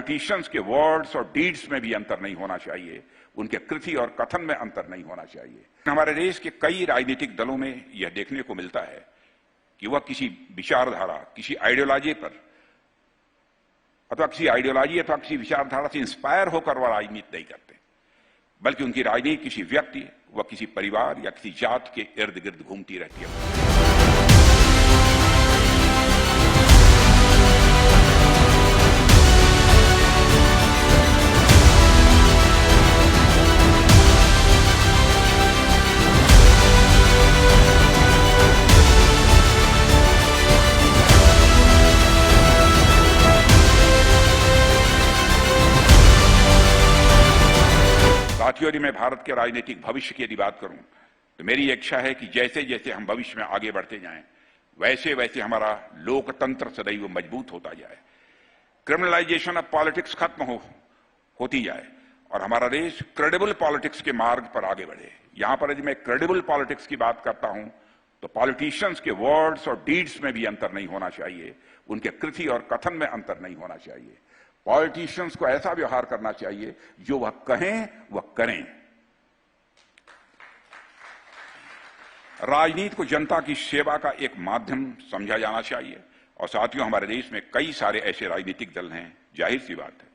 Politicians के words और deeds में भी अंतर नहीं होना चाहिए, उनके कृति और कथन में अंतर नहीं होना चाहिए। हमारे देश के कई राजनीतिक दलों में यह देखने को मिलता है कि वह किसी विचारधारा, किसी आइडियोलॉजी पर अथवा किसी विचारधारा से इंस्पायर होकर वह राजनीति नहीं करते, बल्कि उनकी राजनीति किसी व्यक्ति व किसी परिवार या किसी जात के इर्द गिर्द घूमती रहती है। साथियों, यदि मैं भारत के राजनीतिक भविष्य की यदि बात करूं तो मेरी इच्छा है कि जैसे जैसे हम भविष्य में आगे बढ़ते जाएं, वैसे वैसे हमारा लोकतंत्र सदैव मजबूत होता जाए, क्रिमिनलाइजेशन ऑफ पॉलिटिक्स खत्म होती जाए और हमारा देश क्रेडिबल पॉलिटिक्स के मार्ग पर आगे बढ़े। यहां पर यदि मैं क्रेडिबल पॉलिटिक्स की बात करता हूं तो पॉलिटिशियंस के वर्ड्स और डीड्स में भी अंतर नहीं होना चाहिए, उनके कृति और कथन में अंतर नहीं होना चाहिए। पॉलिटिशियंस को ऐसा व्यवहार करना चाहिए जो वह कहें वह करें। राजनीति को जनता की सेवा का एक माध्यम समझा जाना चाहिए और साथियों, हमारे देश में कई सारे ऐसे राजनीतिक दल हैं। जाहिर सी बात है,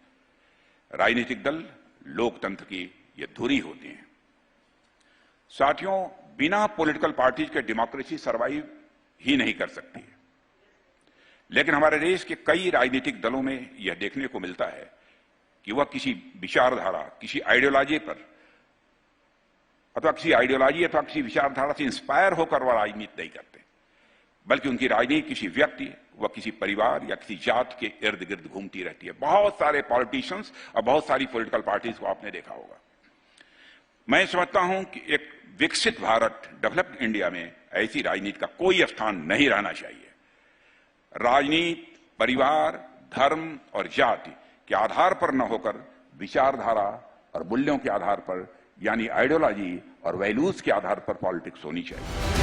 राजनीतिक दल लोकतंत्र की ये धुरी होती हैं। साथियों, बिना पॉलिटिकल पार्टीज के डेमोक्रेसी सर्वाइव ही नहीं कर सकती है, लेकिन हमारे देश के कई राजनीतिक दलों में यह देखने को मिलता है कि वह किसी विचारधारा, किसी आइडियोलॉजी पर अथवा किसी विचारधारा से इंस्पायर होकर वह राजनीति नहीं करते, बल्कि उनकी राजनीति किसी व्यक्ति व किसी परिवार या किसी जात के इर्द गिर्द घूमती रहती है। बहुत सारे पॉलिटिशियंस और बहुत सारी पॉलिटिकल पार्टीज को आपने देखा होगा। मैं समझता हूं कि एक विकसित भारत, डेवलप्ड इंडिया में ऐसी राजनीति का कोई स्थान नहीं रहना चाहिए। राजनीति परिवार, धर्म और जाति के आधार पर न होकर विचारधारा और मूल्यों के आधार पर, यानी आइडियोलॉजी और वैल्यूज के आधार पर पॉलिटिक्स होनी चाहिए।